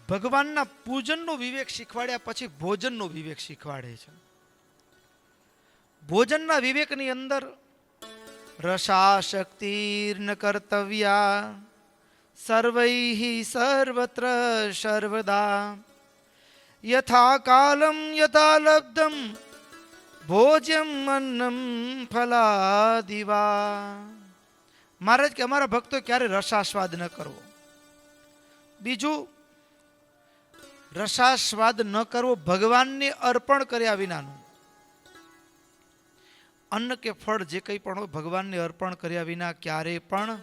ભગવાનના પૂજનનો વિવેક શીખવાડ્યા પછી ભોજનનો વિવેક શીખવાડે છે. ભોજનના વિવેકની અંદર રસાશક્તિર્ન કર્તવ્યા સર્વૈઃ સર્વત્ર સર્વદા યથા કાલમ યથા લબ્ધમ ભોજ્યમ અન્નમ ફલાદિવા. મહારાજ કે અમારા ભક્તો ક્યારે રસાસ્વાદ ન કરવો. બીજું, રસાસ્વાદ ન કરવો ભગવાનને અર્પણ કર્યા વિનાનું. અન્ન કે ફળ જે કંઈ પણ હોય ભગવાનને અર્પણ કર્યા વિના ક્યારે પણ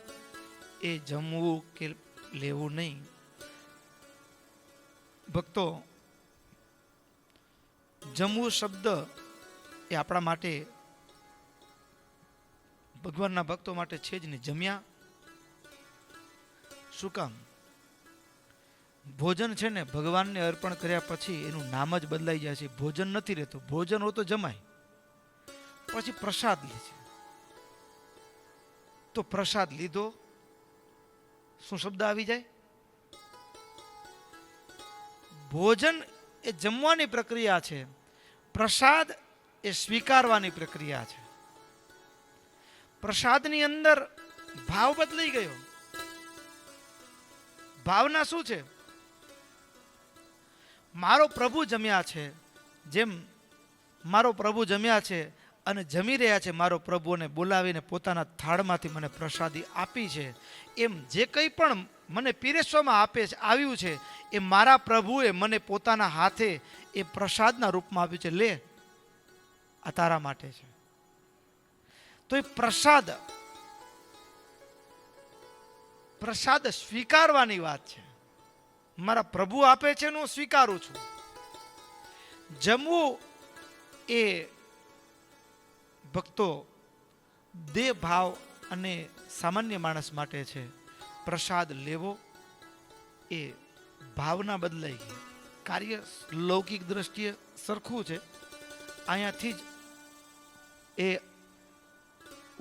એ જમવું કે લેવું નહીં. ભક્તો, જમવું શબ્દ એ આપણા માટે, ભગવાનના ભક્તો માટે છે જ નહીં. જમ્યા શું કામ? ભોજન છે ને ભગવાનને અર્પણ કર્યા પછી એનું નામ જ બદલાઈ જાય છે. ભોજન નથી રહેતું. ભોજન હોય તો જમાય, પછી પ્રસાદ લે છે. તો પ્રસાદ લીધો, શું શબ્દ આવી જાય? ભોજન એ જમવાની પ્રક્રિયા છે, પ્રસાદ એ સ્વીકારવાની પ્રક્રિયા છે. પ્રસાદની અંદર ભાવ બદલાઈ ગયો. ભાવના શું છે? મારો પ્રભુ જમ્યા છે, જેમ મારો પ્રભુ જમ્યા છે અને જમી રહ્યા છે, મારો પ્રભુને બોલાવીને પોતાના થાળમાંથી મને પ્રસાદી આપી છે, એમ જે કંઈ પણ મને પીરસવામાં આવ્યું છે એ મારા પ્રભુએ મને પોતાના હાથે એ પ્રસાદના રૂપમાં આપ્યું છે. લે, આ તારા માટે છે. તો એ પ્રસાદ સ્વીકારવાની વાત છે. મારા પ્રભુ આપે છે હું સ્વીકારું છું. જમવું એ ભક્તો દેહ ભાવ અને સામાન્ય માણસ માટે છે. પ્રસાદ લેવો એ ભાવના બદલાઈ ગઈ. કાર્ય લૌકિક દ્રષ્ટિએ સરખું છે, અહીંયાથી જ એ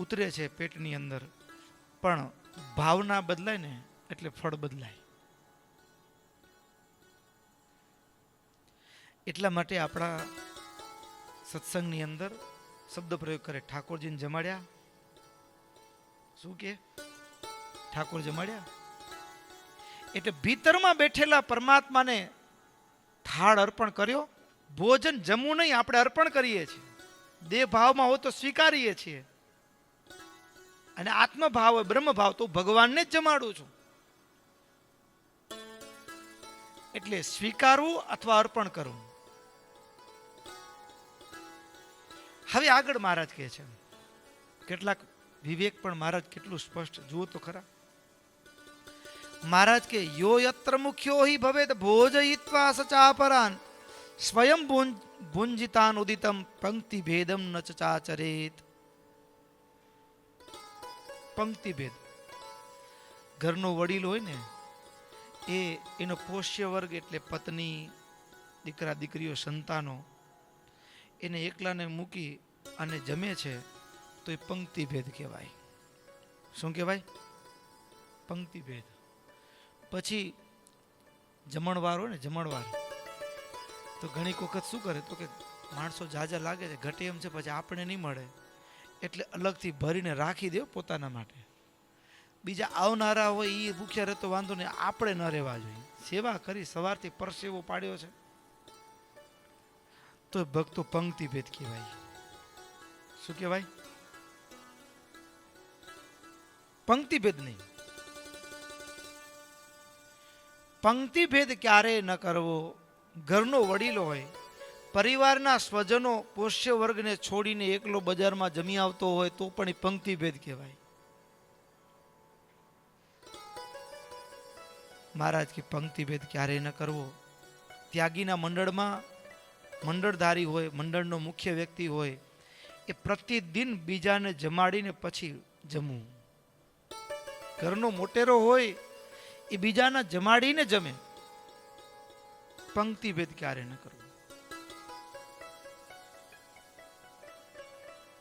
ઉતરે છે પેટની અંદર, પણ ભાવના બદલાય ને એટલે ફળ બદલાય. એટલા માટે આપણા સત્સંગની અંદર શબ્દ પ્રયોગ કરે, ઠાકોરજીને જમાડ્યા. શું કે? ઠાકોર જમાડ્યા. એટલે ભીતરમાં બેઠેલા પરમાત્માને થાળ અર્પણ કર્યો. ભોજન જમવું નહીં, આપણે અર્પણ કરીએ છીએ. દેહ ભાવમાં હોય તો સ્વીકારીએ છીએ, અને આત્મભાવ હોય, બ્રહ્મ ભાવ તો ભગવાનને જ જમાડું છું. એટલે સ્વીકારવું અથવા અર્પણ કરવું. હવે આગળ મહારાજ કહે છે, કેટલાક વિવેક પણ મહારાજ કેટલું સ્પષ્ટ જુઓ તો ખરા. મહારાજ કે યો યત્ર મુખ્યો હિ ભવેત ભોજયિત્વા સચાપરાન સ્વયં ભુંજિતાન ઉદિતમ પંક્તિ ભેદમ ન ચાચરેત. પંક્તિ ભેદ. ઘરનો વડીલ હોય ને એનો પોષ્ય વર્ગ એટલે પત્ની, દીકરા દીકરીઓ, સંતાનો, એને એકલાને મૂકી અને જમે છે તો એ પંક્તિ ભેદ કહેવાય. શું કહેવાય? પંક્તિ ભેદ. પછી જમણવાર હોય ને, જમણવાર, તો ઘણી વખત શું કરે, તો કે માણસો જાજા લાગે છે, ઘટે એમ છે, પછી આપણે નહીં મળે એટલે અલગથી ભરીને રાખી દે પોતાના માટે. બીજા આવનારા હોય એ ભૂખ્યા રહેતો વાંધો નહીં, આપણે ન રહેવા જોઈએ. સેવા કરી, સવારથી પરસેવો પાડ્યો છે તો ભક્તો પંક્તિ ભેદ કહેવાય. શું કહેવાય? પંક્તિ ભેદ નહીં. પંક્તિ ભેદ ક્યારે ન કરવો. ઘરનો વડીલો હોય, પરિવારના સ્વજનો પોષ્ય વર્ગને છોડીને એકલો બજારમાં જમી આવતો હોય તો પણ એ પંક્તિ ભેદ કહેવાય. મહારાજ કે પંક્તિ ભેદ ક્યારે ન કરવો. ત્યાગીના મંડળમાં મંડળધારી હોય, મંડળનો મુખ્ય વ્યક્તિ હોય, એ પ્રતિદિન બીજાને જમાડીને પછી જમવું. ઘરનો મોટેરો હોય એ બીજાના જમાડીને જમે. પંક્તિ ભેદ ક્યારે ન કરવો.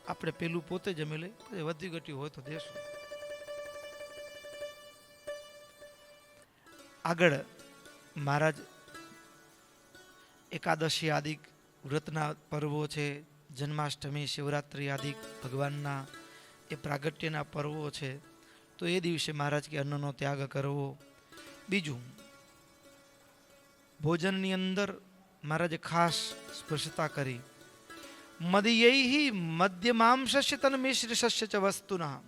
આપણે પેલું પોતે જમી લે, વધી ઘટ્યું હોય તો દેશું. આગળ મહારાજ એકાદશી આદિક વ્રતના પર્વો છે, જન્માષ્ટમી, શિવરાત્રિ આદિક ભગવાનના એ પ્રાગટ્યના પર્વો છે. તો એ દિવસે મહારાજ કે અન્નનો ત્યાગ કરવો. બીજું, ભોજનની અંદર મહારાજે ખાસ સ્પષ્ટતા કરી. મદયૈ મધ્ય માંસસ્ય તન મિશ્રસ્ય ચ વસ્તુના.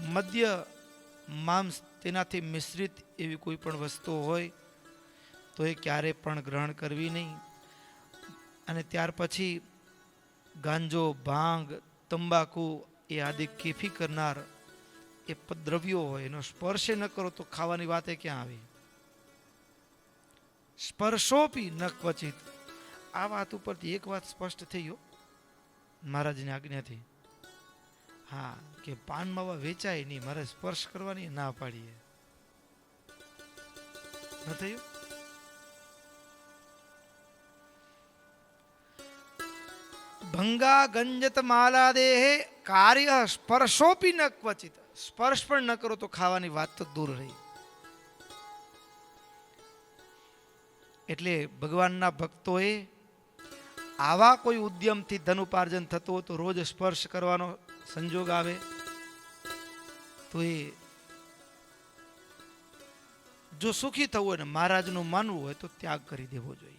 મધ્ય માંસ તેનાથી મિશ્રિત એવી કોઈ પણ વસ્તુ હોય તો એ ક્યારે પણ ગ્રહણ કરવી નહીં. અને ત્યાર પછી ગાંજો, ભાંગ, તંબાકુ એ આદિ કેફી કરનાર એ દ્રવ્યો હોય એનો સ્પર્શ ન કરો તો ખાવાની વાતે ક્યાં આવી? સ્પર્શોપી ન ક્વચિત. આ વાત ઉપરથી એક વાત સ્પષ્ટ થઈ હો મહારાજની આજ્ઞાથી. હા, કે પાન માવા વેચાય નહીં, મારે સ્પર્શ કરવાની ના પાડીએ. ન થયું? ભંગા ગંજત માલા દેહે કાર્ય સ્પર્શોપી ન ક્વચિત. સ્પર્શ પણ ન કરો તો ખાવાની વાત તો દૂર રહી. એટલે ભગવાનના ભક્તોએ આવા કોઈ ઉદ્યમથી ધન ઉપાર્જન થતું હોય તો રોજ સ્પર્શ કરવાનો સંજોગ આવે તો એ જો સુખી થવું હોય ને મહારાજનું માનવું હોય તો ત્યાગ કરી દેવો જોઈએ.